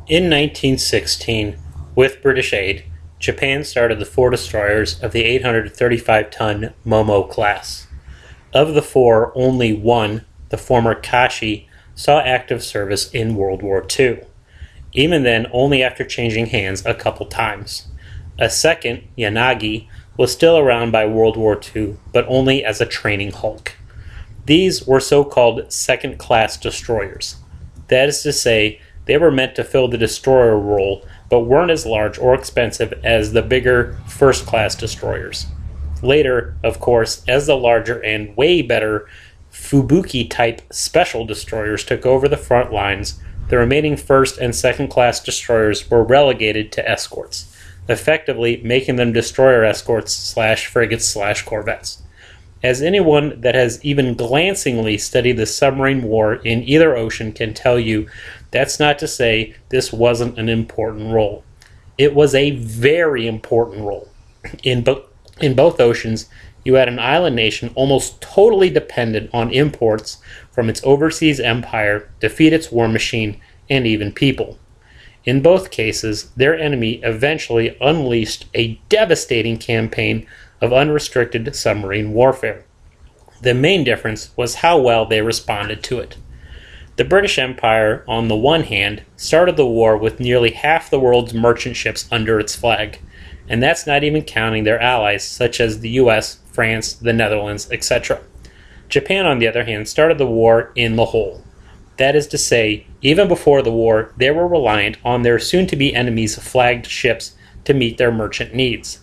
In 1916, with British aid, Japan started the 4 destroyers of the 835-ton Momo Class. Of the 4, only one, the former Kashi, saw active service in World War II. Even then, only after changing hands a couple times. A second, Yanagi, was still around by World War II, but only as a training hulk. These were so-called second-class destroyers. That is to say, they were meant to fill the destroyer role, but weren't as large or expensive as the bigger first-class destroyers. Later, of course, as the larger and way better Fubuki-type special destroyers took over the front lines, the remaining first- and second-class destroyers were relegated to escorts, effectively making them destroyer escorts/frigates/corvettes. As anyone that has even glancingly studied the submarine war in either ocean can tell you, that's not to say this wasn't an important role. It was a very important role. In both oceans, you had an island nation almost totally dependent on imports from its overseas empire to feed its war machine and even people. In both cases, their enemy eventually unleashed a devastating campaign of unrestricted submarine warfare. The main difference was how well they responded to it. The British Empire, on the one hand, started the war with nearly half the world's merchant ships under its flag, and that's not even counting their allies such as the US, France, the Netherlands, etc. Japan, on the other hand, started the war in the hole. That is to say, even before the war, they were reliant on their soon-to-be enemies' flagged ships to meet their merchant needs.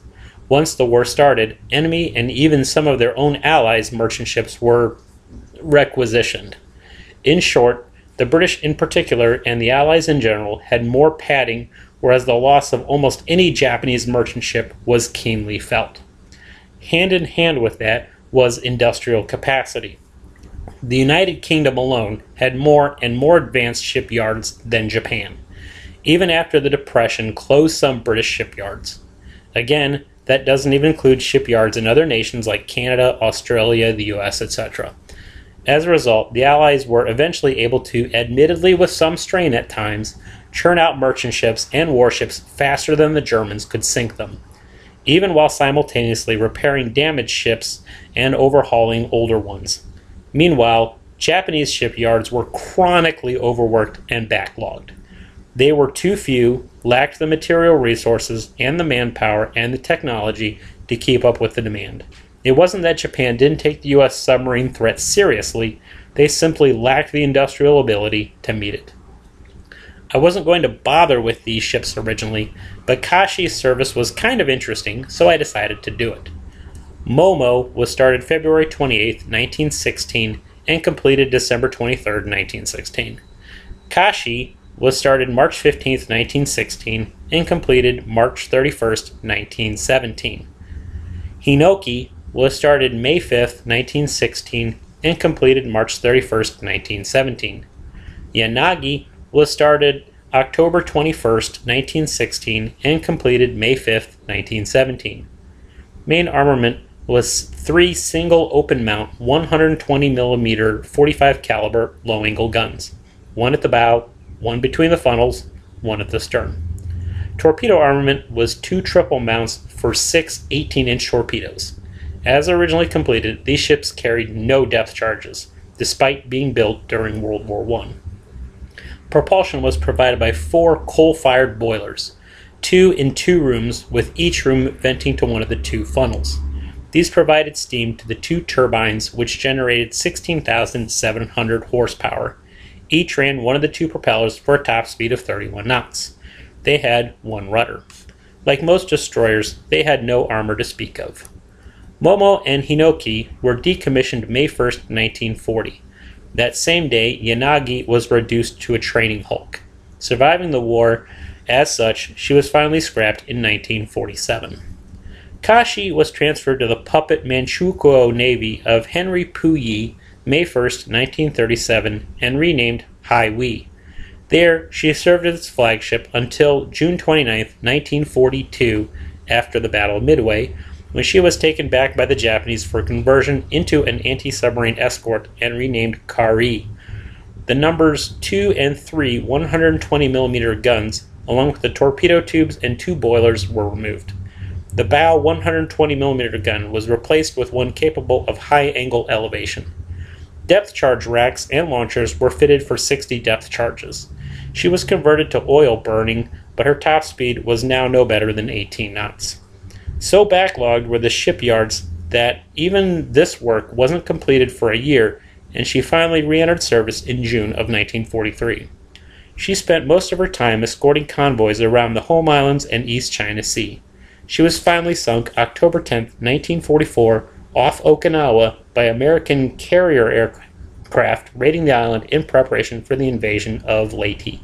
Once the war started, enemy and even some of their own allies' merchant ships were requisitioned. In short, the British in particular and the Allies in general had more padding, whereas the loss of almost any Japanese merchant ship was keenly felt. Hand in hand with that was industrial capacity. The United Kingdom alone had more and more advanced shipyards than Japan. Even after the Depression closed some British shipyards. Again, that doesn't even include shipyards in other nations like Canada, Australia, the US, etc. As a result, the Allies were eventually able to, admittedly with some strain at times, churn out merchant ships and warships faster than the Germans could sink them, even while simultaneously repairing damaged ships and overhauling older ones. Meanwhile, Japanese shipyards were chronically overworked and backlogged. They were too few, lacked the material resources and the manpower and the technology to keep up with the demand. It wasn't that Japan didn't take the U.S. submarine threat seriously, they simply lacked the industrial ability to meet it. I wasn't going to bother with these ships originally, but Kashi's service was kind of interesting, so I decided to do it. Momo was started February 28, 1916, and completed December 23, 1916. Kashi was started March 15, 1916, and completed March 31, 1917. Hinoki was started May 5, 1916, and completed March 31, 1917. Yanagi was started October 21, 1916, and completed May 5, 1917. Main armament was 3 single open-mount 120mm 45 caliber low-angle guns, one at the bow, one between the funnels, one at the stern. Torpedo armament was 2 triple mounts for 6 18-inch torpedoes. As originally completed, these ships carried no depth charges, despite being built during World War I. Propulsion was provided by 4 coal-fired boilers, 2 in 2 rooms, with each room venting to one of the 2 funnels. These provided steam to the 2 turbines, which generated 16,700 horsepower. Each ran one of the 2 propellers for a top speed of 31 knots. They had 1 rudder. Like most destroyers, they had no armor to speak of. Momo and Hinoki were decommissioned May 1, 1940. That same day, Yanagi was reduced to a training hulk. Surviving the war, as such, she was finally scrapped in 1947. Kashi was transferred to the puppet Manchukuo Navy of Henry Puyi May 1, 1937, and renamed Hai Wei. There, she served as its flagship until June 29, 1942, after the Battle of Midway, when she was taken back by the Japanese for conversion into an anti-submarine escort and renamed Kari. The numbers 2 and 3 120mm guns, along with the torpedo tubes and 2 boilers, were removed. The bow 120mm gun was replaced with one capable of high-angle elevation. Depth charge racks and launchers were fitted for 60 depth charges. She was converted to oil burning, but her top speed was now no better than 18 knots. So backlogged were the shipyards that even this work wasn't completed for a year, and she finally re-entered service in June of 1943. She spent most of her time escorting convoys around the home islands and East China Sea. She was finally sunk October 10, 1944, off Okinawa by American carrier aircraft raiding the island in preparation for the invasion of Leyte.